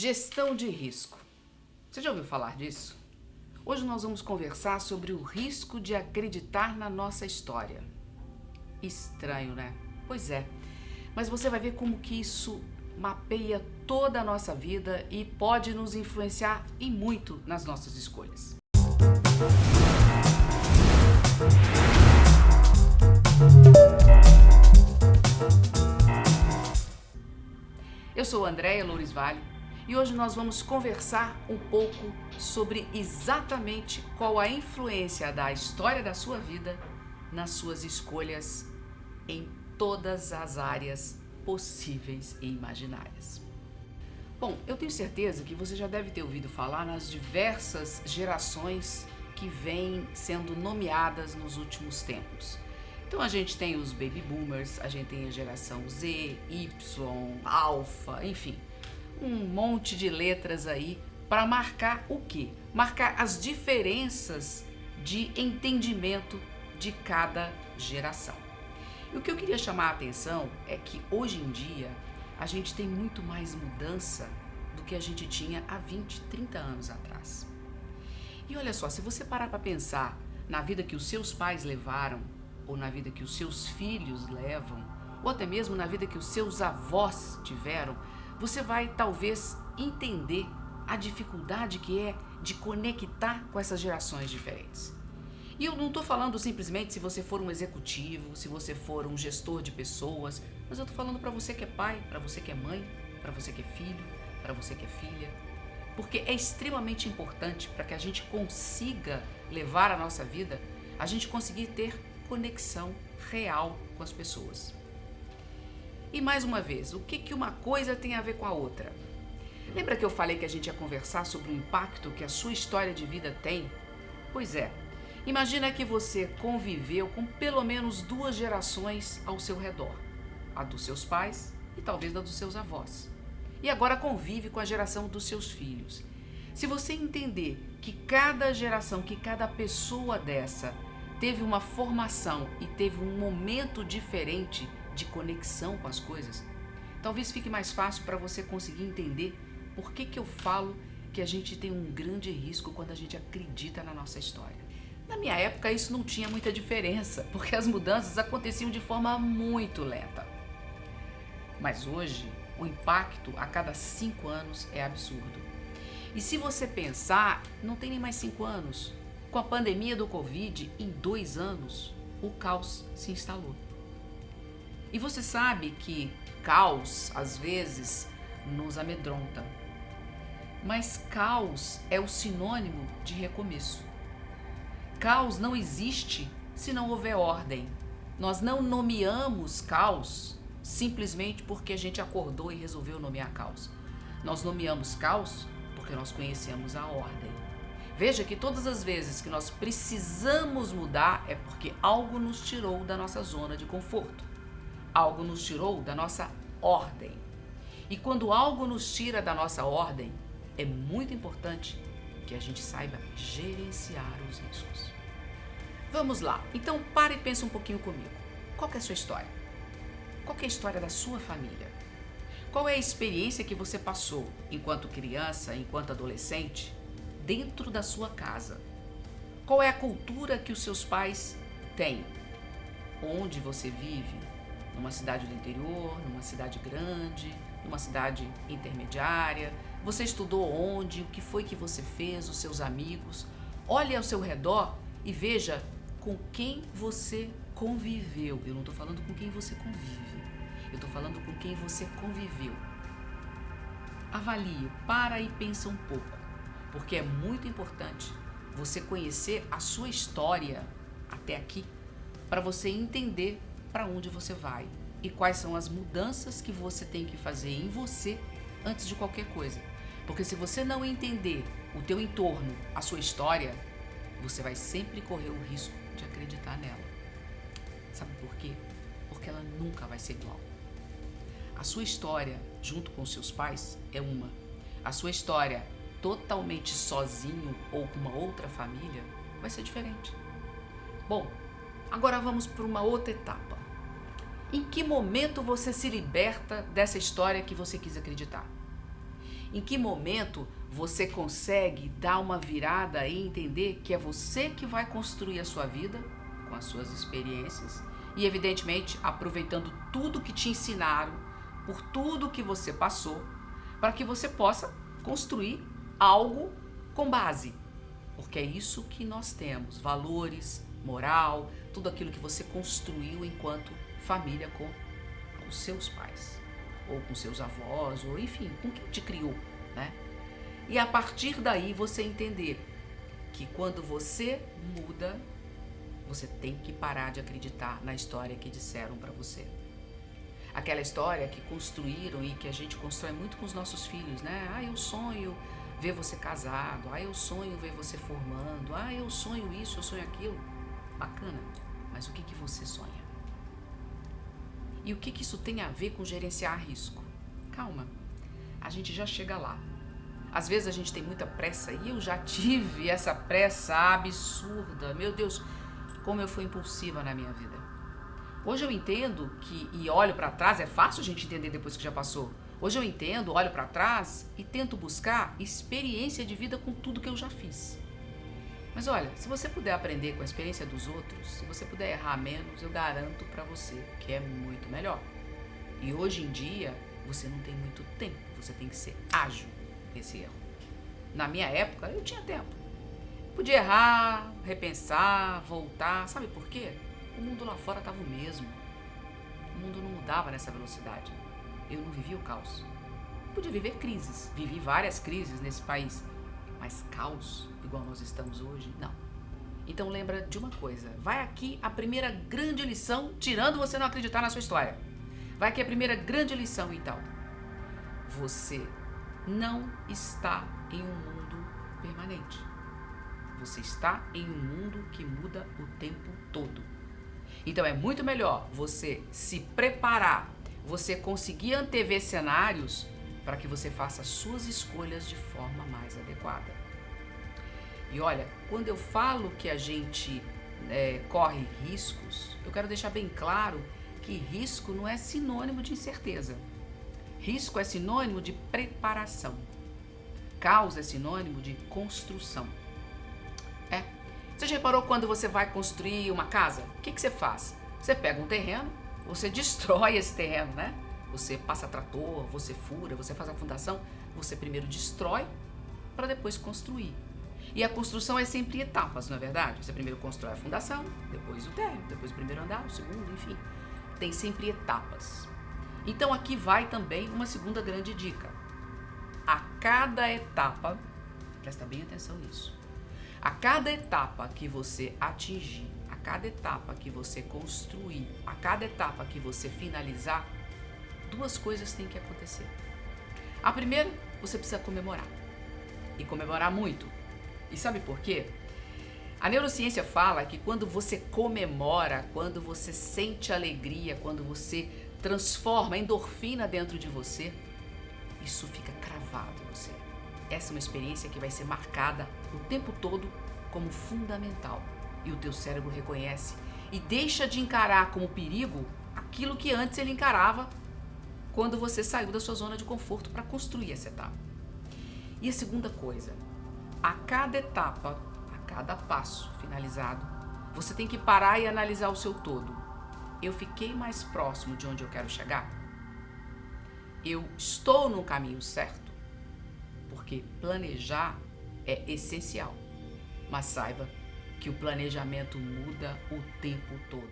Gestão de risco. Você já ouviu falar disso? Hoje nós vamos conversar sobre o risco de acreditar na nossa história. Estranho, né? Pois é. Mas você vai ver como que isso mapeia toda a nossa vida e pode nos influenciar e muito nas nossas escolhas. Eu sou Andréia Loures Vale e hoje nós vamos conversar um pouco sobre exatamente qual a influência da história da sua vida nas suas escolhas em todas as áreas possíveis e imaginárias. Bom, eu tenho certeza que você já deve ter ouvido falar nas diversas gerações que vêm sendo nomeadas nos últimos tempos. Então a gente tem os baby boomers, a gente tem a geração Z, Y, Alpha, enfim, um monte de letras aí para marcar o quê? Marcar as diferenças de entendimento de cada geração. E o que eu queria chamar a atenção é que hoje em dia a gente tem muito mais mudança do que a gente tinha há 20, 30 anos atrás. E olha só, se você parar para pensar na vida que os seus pais levaram, ou na vida que os seus filhos levam, ou até mesmo na vida que os seus avós tiveram, você vai talvez entender a dificuldade que é de conectar com essas gerações diferentes. E eu não estou falando simplesmente se você for um executivo, se você for um gestor de pessoas, mas eu estou falando para você que é pai, para você que é mãe, para você que é filho, para você que é filha. Porque é extremamente importante para que a gente consiga levar a nossa vida, a gente conseguir ter conexão real com as pessoas. E mais uma vez, o que uma coisa tem a ver com a outra? Lembra que eu falei que a gente ia conversar sobre o impacto que a sua história de vida tem? Pois é, imagina que você conviveu com pelo menos 2 gerações ao seu redor, a dos seus pais e talvez a dos seus avós. E agora convive com a geração dos seus filhos. Se você entender que cada geração, que cada pessoa dessa teve uma formação e teve um momento diferente de conexão com as coisas, talvez fique mais fácil para você conseguir entender por que eu falo que a gente tem um grande risco quando a gente acredita na nossa história. Na minha época isso não tinha muita diferença, porque as mudanças aconteciam de forma muito lenta. Mas hoje, o impacto a cada 5 anos é absurdo. E se você pensar, não tem nem mais 5 anos. Com a pandemia do Covid, em 2 anos, o caos se instalou. E você sabe que caos, às vezes, nos amedronta. Mas caos é o sinônimo de recomeço. Caos não existe se não houver ordem. Nós não nomeamos caos simplesmente porque a gente acordou e resolveu nomear caos. Nós nomeamos caos porque nós conhecemos a ordem. Veja que todas as vezes que nós precisamos mudar é porque algo nos tirou da nossa zona de conforto. Algo nos tirou da nossa ordem. E quando algo nos tira da nossa ordem, é muito importante que a gente saiba gerenciar os riscos. Vamos lá. Então, para e pensa um pouquinho comigo. Qual que é a sua história? Qual que é a história da sua família? Qual é a experiência que você passou enquanto criança, enquanto adolescente, dentro da sua casa? Qual é a cultura que os seus pais têm? Onde você vive? Numa cidade do interior, numa cidade grande, numa cidade intermediária? Você estudou onde? O que foi que você fez? Os seus amigos? Olhe ao seu redor e veja com quem você conviveu. Eu não estou falando com quem você convive. Eu estou falando com quem você conviveu. Avalie, para e pensa um pouco. Porque é muito importante você conhecer a sua história até aqui para você entender para onde você vai e quais são as mudanças que você tem que fazer em você antes de qualquer coisa. Porque se você não entender o teu entorno, a sua história, você vai sempre correr o risco de acreditar nela. Sabe por quê? Porque ela nunca vai ser igual. A sua história, junto com os seus pais, é uma. A sua história totalmente sozinho ou com uma outra família, vai ser diferente. Bom, agora vamos para uma outra etapa. Em que momento você se liberta dessa história que você quis acreditar? Em que momento você consegue dar uma virada e entender que é você que vai construir a sua vida com as suas experiências e, evidentemente, aproveitando tudo que te ensinaram, por tudo que você passou, para que você possa construir algo com base. Porque é isso que nós temos, valores, moral, tudo aquilo que você construiu enquanto família com os seus pais, ou com seus avós, ou enfim, com quem te criou, né? E a partir daí você entender que quando você muda, você tem que parar de acreditar na história que disseram para você. Aquela história que construíram e que a gente constrói muito com os nossos filhos, né? Ah, eu sonho ver você casado, ah, eu sonho ver você formando, ah, eu sonho isso, eu sonho aquilo. Bacana, mas o que você sonha? E o que isso tem a ver com gerenciar risco? Calma, a gente já chega lá. Às vezes a gente tem muita pressa e eu já tive essa pressa absurda. Meu Deus, como eu fui impulsiva na minha vida. Hoje eu entendo que, e olho para trás, é fácil a gente entender depois que já passou. Hoje eu entendo, olho para trás e tento buscar experiência de vida com tudo que eu já fiz. Mas olha, se você puder aprender com a experiência dos outros, se você puder errar menos, eu garanto para você que é muito melhor. E hoje em dia, você não tem muito tempo, você tem que ser ágil nesse erro. Na minha época, eu tinha tempo. Podia errar, repensar, voltar. Sabe por quê? O mundo lá fora estava o mesmo. O mundo não mudava nessa velocidade. Eu não vivia o caos. Podia viver crises. Vivi várias crises nesse país. Mas caos, igual nós estamos hoje, não. Então lembra de uma coisa. Vai aqui a primeira grande lição, tirando você não acreditar na sua história. Vai aqui a primeira grande lição, então. Você não está em um mundo permanente. Você está em um mundo que muda o tempo todo. Então é muito melhor você se preparar, você conseguir antever cenários para que você faça suas escolhas de forma mais adequada. E olha, quando eu falo que a gente corre riscos, eu quero deixar bem claro que risco não é sinônimo de incerteza. Risco é sinônimo de preparação. Caos é sinônimo de construção. Você já reparou quando você vai construir uma casa? O que você faz? Você pega um terreno, você destrói esse terreno, né? Você passa trator, você fura, você faz a fundação. Você primeiro destrói para depois construir. E a construção é sempre em etapas, não é verdade? Você primeiro constrói a fundação, depois o térreo, depois o primeiro andar, o segundo, enfim. Tem sempre etapas. Então aqui vai também uma segunda grande dica. A cada etapa, presta bem atenção nisso. A cada etapa que você atingir, a cada etapa que você construir, a cada etapa que você finalizar, duas coisas têm que acontecer. A primeira, você precisa comemorar. E comemorar muito. E sabe por quê? A neurociência fala que quando você comemora, quando você sente alegria, quando você transforma a endorfina dentro de você, isso fica cravado em você. Essa é uma experiência que vai ser marcada o tempo todo como fundamental. E o teu cérebro reconhece e deixa de encarar como perigo aquilo que antes ele encarava quando você saiu da sua zona de conforto para construir essa etapa. E a segunda coisa, a cada etapa, a cada passo finalizado, você tem que parar e analisar o seu todo. Eu fiquei mais próximo de onde eu quero chegar? Eu estou no caminho certo? Porque planejar é essencial, mas saiba que o planejamento muda o tempo todo.